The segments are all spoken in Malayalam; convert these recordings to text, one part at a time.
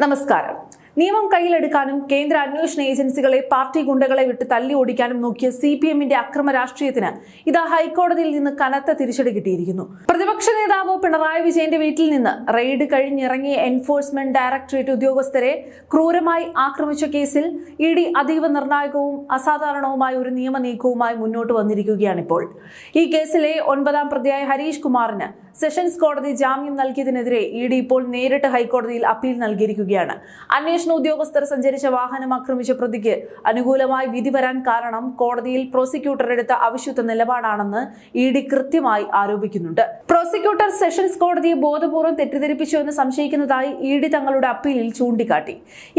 നമസ്കാരം. നിയമം കയ്യിലെടുക്കാനും കേന്ദ്ര അന്വേഷണ ഏജൻസികളെ പാർട്ടി ഗുണ്ടകളെ വിട്ട് തല്ലി ഓടിക്കാനും നോക്കിയ CPM-ന്റെ അക്രമ രാഷ്ട്രീയത്തിന് ഇതാ ഹൈക്കോടതിയിൽ നിന്ന് കനത്ത തിരിച്ചടി കിട്ടിയിരിക്കുന്നു. പ്രതിപക്ഷ നേതാവ് പിണറായി വിജയന്റെ വീട്ടിൽ നിന്ന് റെയ്ഡ് കഴിഞ്ഞിറങ്ങിയ എൻഫോഴ്സ്മെന്റ് ഡയറക്ടറേറ്റ് ഉദ്യോഗസ്ഥരെ ക്രൂരമായി ആക്രമിച്ച കേസിൽ ED അതീവ നിർണായകവും അസാധാരണവുമായ ഒരു നിയമ നീക്കവുമായി മുന്നോട്ട് വന്നിരിക്കുകയാണിപ്പോൾ. ഈ കേസിലെ 9ാം പ്രതിയായ ഹരീഷ് കുമാറിന് സെഷൻസ് കോടതി ജാമ്യം നൽകിയതിനെതിരെ ED ഇപ്പോൾ നേരിട്ട് ഹൈക്കോടതിയിൽ അപ്പീൽ നൽകിയിരിക്കുകയാണ്. അന്വേഷണ ഉദ്യോഗസ്ഥർ സഞ്ചരിച്ച വാഹനം ആക്രമിച്ച പ്രതിക്ക് അനുകൂലമായി വിധി വരാൻ കാരണം കോടതിയിൽ പ്രോസിക്യൂട്ടർ എടുത്ത അവിശുദ്ധ നിലപാടാണെന്ന് ED കൃത്യമായി ആരോപിക്കുന്നുണ്ട്. പ്രോസിക്യൂട്ടർ സെഷൻസ് കോടതിയെ ബോധപൂർവ്വം തെറ്റിദ്ധരിപ്പിച്ചു എന്ന് സംശയിക്കുന്നതായി ED തങ്ങളുടെ അപ്പീലിൽ ചൂണ്ടിക്കാട്ടി.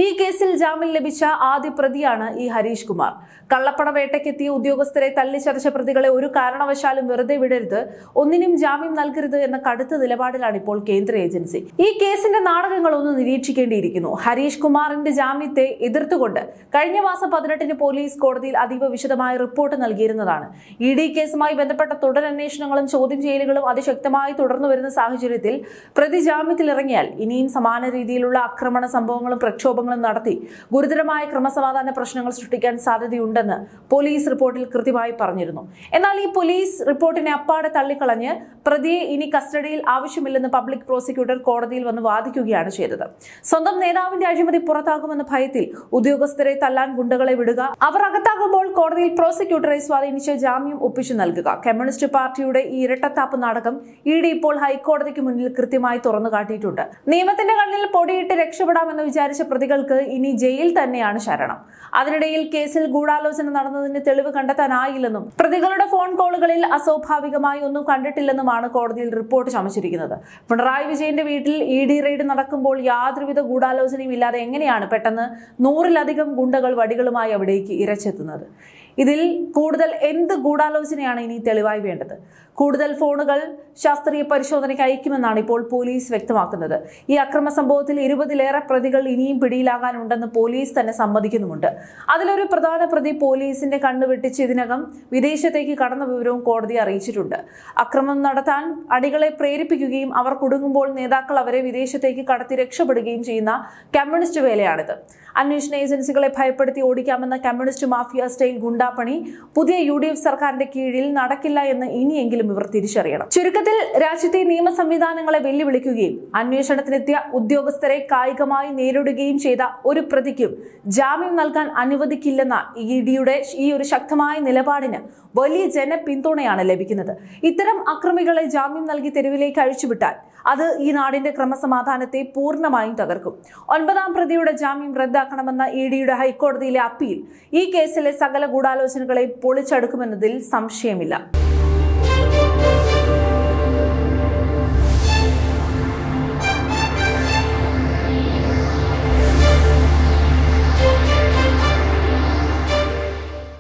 ഈ കേസിൽ ജാമ്യം ലഭിച്ച ആദ്യ പ്രതിയാണ് ഈ ഹരീഷ് കുമാർ. കള്ളപ്പണ വേട്ടയ്ക്കെത്തിയ ഉദ്യോഗസ്ഥരെ തല്ലിച്ചതച്ച പ്രതികളെ ഒരു കാരണവശാലും വെറുതെ വിടരുത്, ഒന്നിനും ജാമ്യം നൽകരുത് എന്ന കടുത്ത നിലപാടിലാണ് ഇപ്പോൾ കേന്ദ്ര ഏജൻസി. ഈ കേസിന്റെ നാടകങ്ങൾ ഒന്ന് നിരീക്ഷിക്കേണ്ടിയിരിക്കുന്നു. ഹരീഷ് കുമാറിന്റെ ജാമ്യത്തെ എതിർത്തുകൊണ്ട് കഴിഞ്ഞ മാസം 18-ന് പോലീസ് കോടതിയിൽ അതീവ വിശദമായ റിപ്പോർട്ട് നൽകിയിരുന്നതാണ്. ED കേസുമായി ബന്ധപ്പെട്ട തുടരന്വേഷണങ്ങളും ചോദ്യം ചെയ്യലുകളും അതിശക്തമായി തുടർന്നു വരുന്ന സാഹചര്യത്തിൽ പ്രതി ജാമ്യത്തിൽ ഇറങ്ങിയാൽ ഇനിയും സമാന രീതിയിലുള്ള ആക്രമണ സംഭവങ്ങളും പ്രക്ഷോഭങ്ങളും നടത്തി ഗുരുതരമായ ക്രമസമാധാന പ്രശ്നങ്ങൾ സൃഷ്ടിക്കാൻ സാധ്യതയുണ്ടെന്ന് പോലീസ് റിപ്പോർട്ടിൽ കൃത്യമായി പറഞ്ഞിരുന്നു. എന്നാൽ ഈ പോലീസ് റിപ്പോർട്ടിനെ അപ്പാടെ തള്ളിക്കളഞ്ഞ് പ്രതിയെ ഇനി കസ്റ്റഡിയിൽ ആവശ്യമില്ലെന്ന് പബ്ലിക് പ്രോസിക്യൂട്ടർ കോടതിയിൽ വന്ന് വാദിക്കുകയാണ് ചെയ്തത്. സ്വന്തം നേതാവിന്റെ അഴിമതി പുറത്താകുമെന്ന ഭയത്തിൽ ഉദ്യോഗസ്ഥരെ തല്ലാൻ ഗുണ്ടകളെ വിടുക, അവർ അകത്താകുമ്പോൾ കോടതിയിൽ പ്രോസിക്യൂട്ടറെ സ്വാധീനിച്ച് ജാമ്യം ഒപ്പിച്ചു നൽകുക, കമ്മ്യൂണിസ്റ്റ് പാർട്ടിയുടെ ഈ ഇരട്ടത്താപ്പ് നാടകം ED ഇപ്പോൾ ഹൈക്കോടതിക്ക് മുന്നിൽ കൃത്യമായി തുറന്നു കാട്ടിയിട്ടുണ്ട്. നിയമത്തിന്റെ കണ്ണിൽ പൊടിയിട്ട് രക്ഷപ്പെടാമെന്ന് വിചാരിച്ച പ്രതികൾക്ക് ഇനി ജയിൽ തന്നെയാണ് ശരണം. അതിനിടയിൽ കേസിൽ ഗൂഢാലോചന നടന്നതിന് തെളിവ് കണ്ടെത്താനായില്ലെന്നും പ്രതികളുടെ ഫോൺ കോളുകളിൽ അസ്വാഭാവികമായി ഒന്നും കണ്ടിട്ടില്ലെന്നുമാണ് കോടതിയിൽ റിപ്പോർട്ട് ചമച്ചിരിക്കുന്നത്. പിണറായി വിജയന്റെ വീട്ടിൽ ED റെയ്ഡ് നടക്കുമ്പോൾ യാതൊരുവിധ ഗൂഢാലോചനയും ഇല്ലാതെ എങ്ങനെയാണ് പെട്ടെന്ന് 100-ലധികം ഗുണ്ടകൾ വടികളുമായി അവിടേക്ക് ഇരച്ചെത്തുന്നത്? ഇതിൽ കൂടുതൽ എന്ത് ഗൂഢാലോചനയാണ് ഇനി തെളിവായി വേണ്ടത്? കൂടുതൽ ഫോണുകൾ ശാസ്ത്രീയ പരിശോധനയ്ക്ക് അയക്കുമെന്നാണ് ഇപ്പോൾ പോലീസ് വ്യക്തമാക്കുന്നത്. ഈ അക്രമ സംഭവത്തിൽ 20-ലേറെ പ്രതികൾ ഇനിയും പിടിയിലാകാനുണ്ടെന്ന് പോലീസ് തന്നെ സമ്മതിക്കുന്നുമുണ്ട്. അതിലൊരു പ്രധാന പ്രതി പോലീസിന്റെ കണ്ണു വെട്ടിച്ച് ഇതിനകം വിദേശത്തേക്ക് കടന്ന വിവരവും കോടതിയെ അറിയിച്ചിട്ടുണ്ട്. അക്രമം നടത്താൻ അണികളെ പ്രേരിപ്പിക്കുകയും അവർ കുടുങ്ങുമ്പോൾ നേതാക്കൾ അവരെ വിദേശത്തേക്ക് കടത്തി രക്ഷപ്പെടുകയും ചെയ്യുന്ന കമ്മ്യൂണിസ്റ്റ് വേലയാണിത്. അന്വേഷണ ഏജൻസികളെ ഭയപ്പെടുത്തി ഓടിക്കാമെന്ന കമ്മ്യൂണിസ്റ്റ് മാഫിയ സ്റ്റൈൽ ഗുണ്ടാപ്പണി പുതിയ UDF സർക്കാരിന്റെ കീഴിൽ നടക്കില്ല എന്ന് ഇനിയെങ്കിലും ഇവർ തിരിച്ചറിയണം. ചുരുക്കത്തിൽ രാജ്യത്തെ നിയമ സംവിധാനങ്ങളെ വെല്ലുവിളിക്കുകയും അന്വേഷണത്തിനെത്തിയ ഉദ്യോഗസ്ഥരെ കായികമായി നേരിടുകയും ചെയ്ത ഒരു പ്രതിക്കും ജാമ്യം നൽകാൻ അനുവദിക്കില്ലെന്ന EDയുടെ ഈ ഒരു ശക്തമായ നിലപാടിന് വലിയ ജനപിന്തുണയാണ് ലഭിക്കുന്നത്. ഇത്തരം അക്രമികളെ ജാമ്യം നൽകി തെരുവിലേക്ക് അഴിച്ചുവിട്ടാൽ അത് ഈ നാടിന്റെ ക്രമസമാധാനത്തെ പൂർണ്ണമായും തകർക്കും. 9ാം പ്രതിയുടെ ജാമ്യം റദ്ദാക്കണമെന്ന EDയുടെ ഹൈക്കോടതിയിലെ അപ്പീൽ ഈ കേസിലെ സകല ഗൂഢാലോചനകളെ പൊളിച്ചടുക്കുമെന്നതിൽ സംശയമില്ല.